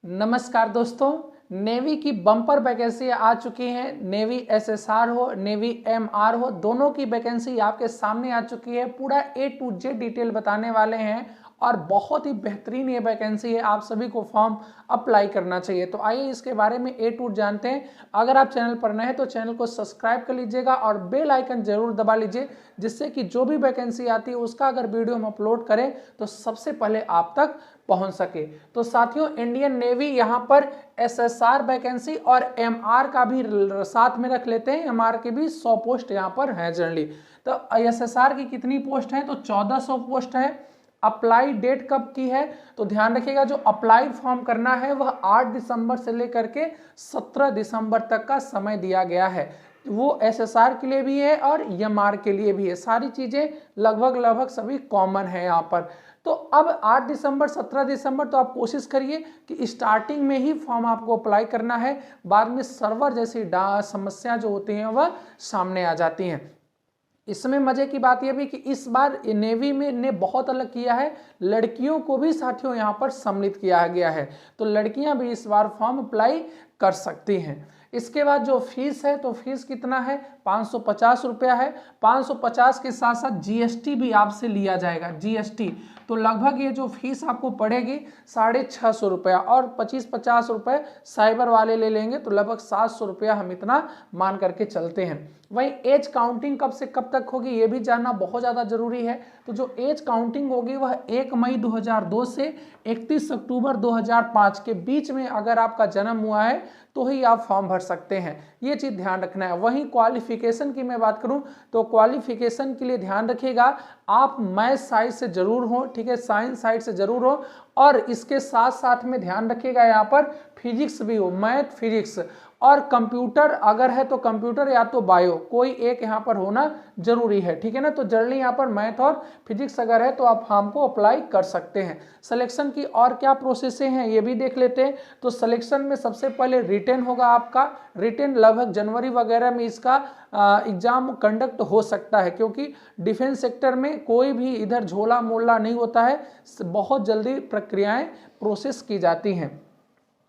नमस्कार दोस्तों, नेवी की बम्पर वैकेंसी आ चुकी है। नेवी एसएसआर हो, नेवी एमआर हो, दोनों की वैकेंसी आपके सामने आ चुकी है। पूरा A to Z डिटेल बताने वाले हैं और बहुत ही बेहतरीन ये वैकेंसी है। आप सभी को फॉर्म अप्लाई करना चाहिए। तो आइए इसके बारे में A to Z जानते हैं। अगर आप चैनल पर नए हैं तो चैनल को सब्सक्राइब कर लीजिएगा और बेल आइकन जरूर दबा लीजिए, जिससे कि जो भी वैकेंसी आती है उसका अगर वीडियो हम अपलोड करें तो सबसे पहले आप तक पहुंच सके। तो साथियों, इंडियन नेवी यहाँ पर एसएसआर वैकेंसी और एमआर का भी साथ में रख लेते हैं। एमआर के भी 100 पोस्ट यहाँ पर है जनरली। तो एसएसआर की कितनी पोस्ट है? तो 1400 पोस्ट है। अप्लाई डेट कब की है? तो ध्यान रखिएगा, जो अप्लाई फॉर्म करना है वह 8 दिसंबर से लेकर के 17 दिसंबर तक का समय दिया गया है। वो एसएसआर के लिए भी है और एमआर के लिए भी है। सारी चीजें लगभग सभी कॉमन है यहाँ पर। तो अब 8 दिसंबर 17 दिसंबर तो आप कोशिश करिए कि स्टार्टिंग में ही फॉर्म आपको अप्लाई करना है। बाद में सर्वर जैसी समस्या जो होती हैं वह सामने आ जाती हैं। इसमें मजे की बात यह भी कि इस बार नेवी में ने बहुत अलग किया है। लड़कियों को भी साथियों यहाँ पर सम्मिलित किया गया है, तो लड़कियां भी इस बार फॉर्म अप्लाई कर सकती हैं। इसके बाद जो फीस है, तो फीस कितना है? 550 रुपया है। 550 के साथ साथ जीएसटी भी आपसे लिया जाएगा, जीएसटी। तो लगभग ये जो फीस आपको पड़ेगी 650 रुपया, और 25-50 रुपये साइबर वाले ले लेंगे, तो लगभग 700 रुपया हम इतना मान करके चलते हैं। वहीं एज काउंटिंग कब से कब तक होगी ये भी जानना बहुत ज़्यादा जरूरी है। तो जो एज काउंटिंग होगी वह 1 मई 2002 से 31 अक्टूबर 2005 के बीच में अगर आपका जन्म हुआ है तो ही आप फॉर्म भर सकते हैं। ये चीज़ ध्यान रखना है। वहीं क्वालिफिकेशन की मैं बात करूं तो क्वालिफिकेशन के लिए ध्यान रखिएगा, आप मैथ साइड से जरूर हो, ठीक है, साइंस साइड से जरूर हो, और इसके साथ साथ में ध्यान रखिएगा यहाँ पर फिजिक्स भी हो, मैथ फिजिक्स, और कंप्यूटर अगर है तो कंप्यूटर या तो बायो, कोई एक यहाँ पर होना जरूरी है, ठीक है ना। तो जनरली यहाँ पर मैथ और फिजिक्स अगर है तो आप फॉर्म को अप्लाई कर सकते हैं। सिलेक्शन की और क्या प्रोसेसें हैं ये भी देख लेते हैं। तो सिलेक्शन में सबसे पहले रिटेन होगा आपका। रिटेन लगभग जनवरी वगैरह में इसका एग्जाम कंडक्ट हो सकता है, क्योंकि डिफेंस सेक्टर में कोई भी इधर झोला मोला नहीं होता है, बहुत जल्दी प्रक्रियाएं प्रोसेस की जाती हैं।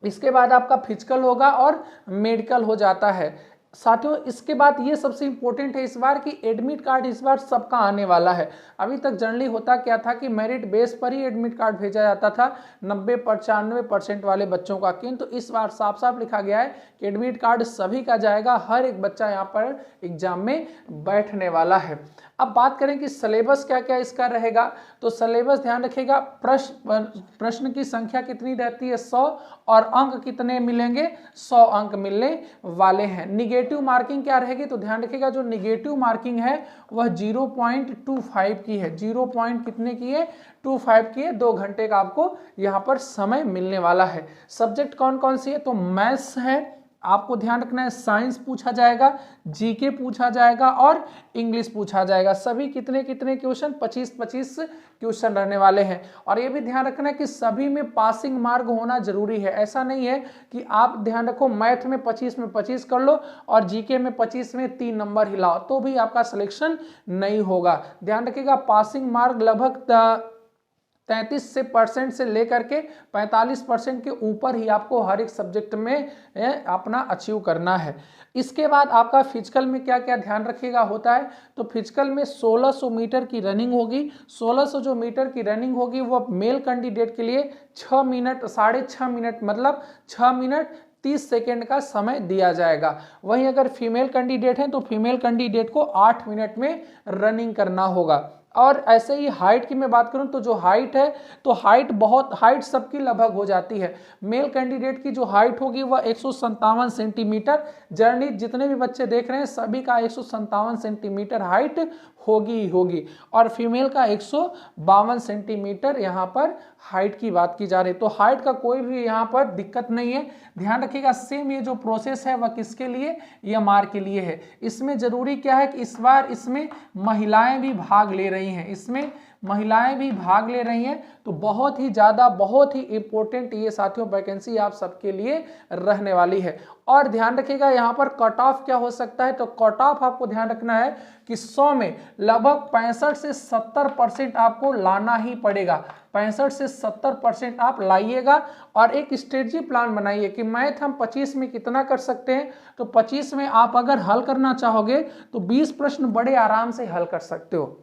इसके बाद आपका फिजिकल होगा और मेडिकल हो जाता है। साथियों, इसके बाद ये सबसे इंपॉर्टेंट है इस बार कि एडमिट कार्ड इस बार सबका आने वाला है। अभी तक जनरली होता क्या था कि मेरिट बेस पर ही एडमिट कार्ड भेजा जाता था 90-95% वाले बच्चों का, किंतु इस बार साफ साफ लिखा गया है कि एडमिट कार्ड सभी का जाएगा। हर एक बच्चा यहाँ पर एग्जाम में बैठने वाला है। अब बात करें कि सिलेबस क्या क्या इसका रहेगा, तो सिलेबस ध्यान रखिएगा, प्रश्न की संख्या कितनी रहती है? 100, और अंक कितने मिलेंगे? 100 अंक मिलने वाले हैं। निगेटिव मार्किंग क्या रहेगी? तो ध्यान रखिएगा, जो निगेटिव मार्किंग है वह 0.25 की है। 0 कितने की है? 25 की है। 2 घंटे का आपको यहाँ पर समय मिलने वाला है। सब्जेक्ट कौन कौन सी है? तो मैथ्स है, आपको ध्यान रखना है, साइंस पूछा जाएगा, जीके पूछा जाएगा और इंग्लिश पूछा जाएगा। सभी कितने कितने क्वेश्चन? 25-25 क्वेश्चन रहने वाले हैं। और ये भी ध्यान रखना है कि सभी में पासिंग मार्क होना जरूरी है। ऐसा नहीं है कि आप ध्यान रखो मैथ में 25 में 25 कर लो और जीके में 25 में 3 नंबर हिलाओ तो भी आपका सिलेक्शन नहीं होगा। ध्यान रखिएगा, पासिंग मार्क लगभग 33% से लेकर के 45% के ऊपर ही आपको हर एक सब्जेक्ट में अपना अचीव करना है। इसके बाद आपका फिजिकल में क्या क्या ध्यान रखिएगा होता है, तो फिजिकल में 1600 मीटर की रनिंग होगी। 1600 जो मीटर की रनिंग होगी वो मेल कैंडिडेट के लिए 6 मिनट 6.5 मिनट मतलब 6 मिनट 30 सेकेंड का समय दिया जाएगा। वहीं अगर फीमेल कैंडिडेट हैं तो फीमेल कैंडिडेट को 8 मिनट में रनिंग करना होगा। और ऐसे ही हाइट की मैं बात करूं तो जो हाइट है, तो हाइट सबकी लगभग हो जाती है। मेल कैंडिडेट की जो हाइट होगी वह 157 सेंटीमीटर, जनरली जितने भी बच्चे देख रहे हैं सभी का 157 सेंटीमीटर हाइट होगी। और फीमेल का 152 सेंटीमीटर यहाँ पर हाइट की बात की जा रही है। तो हाइट का कोई भी यहाँ पर दिक्कत नहीं है। ध्यान रखिएगा, सेम ये जो प्रोसेस है वह किसके लिए? एमआर के लिए है। इसमें जरूरी क्या है कि इस बार इसमें महिलाएं भी भाग ले रही हैं। इसमें महिलाएं भी भाग ले रही हैं। तो बहुत ही ज़्यादा बहुत ही इंपॉर्टेंट ये साथियों वैकेंसी आप सबके लिए रहने वाली है। और ध्यान रखिएगा यहाँ पर कट ऑफ क्या हो सकता है, तो कट ऑफ आपको ध्यान रखना है कि 100 में लगभग 65 से 70% आपको लाना ही पड़ेगा। 65 से 70% आप लाइएगा और एक स्ट्रेटजी प्लान बनाइए कि मैथ हम 25 में कितना कर सकते हैं। तो 25 में आप अगर हल करना चाहोगे तो 20 प्रश्न बड़े आराम से हल कर सकते हो।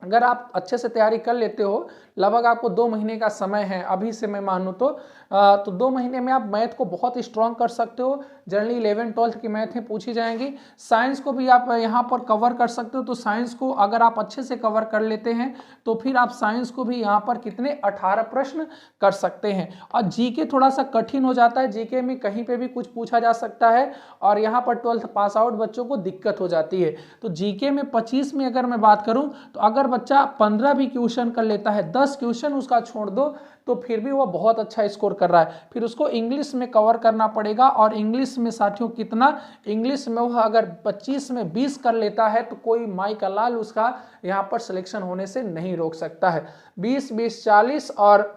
अगर आप अच्छे से तैयारी कर लेते हो, लगभग आपको 2 महीने का समय है अभी से मैं मानूँ तो 2 महीने में आप मैथ को बहुत स्ट्रॉन्ग कर सकते हो। जनरली 11 12 की मैथें पूछी जाएंगी। साइंस को भी आप यहाँ पर कवर कर सकते हो। तो साइंस को अगर आप अच्छे से कवर कर लेते हैं तो फिर आप साइंस को भी यहाँ पर कितने 18 प्रश्न कर सकते हैं। और जीके थोड़ा सा कठिन हो जाता है, जीके में कहीं पे भी कुछ पूछा जा सकता है और यहाँ पर 12th पास आउट बच्चों को दिक्कत हो जाती है। तो जीके में 25 में अगर मैं बात करूँ तो अगर बच्चा 15 भी क्वेश्चन कर लेता है, 10 क्वेश्चन उसका छोड़ दो तो फिर भी वो बहुत अच्छा स्कोर कर रहा है। फिर उसको इंग्लिश में कवर करना पड़ेगा और इंग्लिश में साथियों कितना, इंग्लिश में वह अगर 25 में 20 कर लेता है तो कोई माई का लाल उसका यहाँ पर सिलेक्शन होने से नहीं रोक सकता है। 20 20 40 और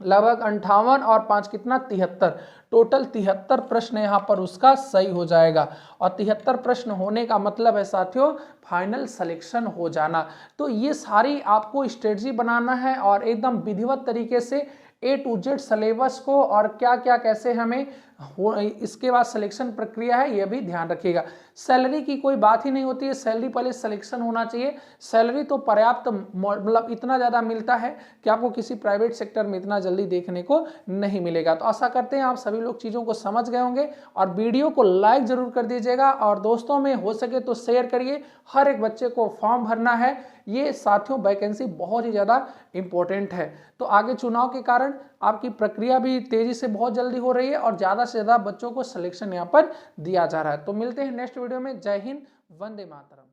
लगभग 58 और 5 कितना 73, टोटल 73 प्रश्न यहाँ पर उसका सही हो जाएगा। और 73 प्रश्न होने का मतलब है साथियों फाइनल सिलेक्शन हो जाना। तो ये सारी आपको स्ट्रेटजी बनाना है और एकदम विधिवत तरीके से A to Z सिलेबस को और क्या क्या कैसे हमें इसके बाद सिलेक्शन प्रक्रिया है ये भी ध्यान रखिएगा। सैलरी की कोई बात ही नहीं होती है, सैलरी पहले सिलेक्शन होना चाहिए। सैलरी तो पर्याप्त मतलब इतना ज़्यादा मिलता है कि आपको किसी प्राइवेट सेक्टर में इतना जल्दी देखने को नहीं मिलेगा। तो आशा करते हैं आप सभी लोग चीज़ों को समझ गए होंगे और वीडियो को लाइक जरूर कर दीजिएगा और दोस्तों में हो सके तो शेयर करिए। हर एक बच्चे को फॉर्म भरना है, ये साथियों वैकेंसी बहुत ही ज़्यादा इंपॉर्टेंट है। तो आगे चुनाव के कारण आपकी प्रक्रिया भी तेजी से बहुत जल्दी हो रही है और ज़्यादा से ज़्यादा बच्चों को सिलेक्शन यहाँ पर दिया जा रहा है। तो मिलते हैं नेक्स्ट वीडियो में। जय हिंद, वंदे मातरम।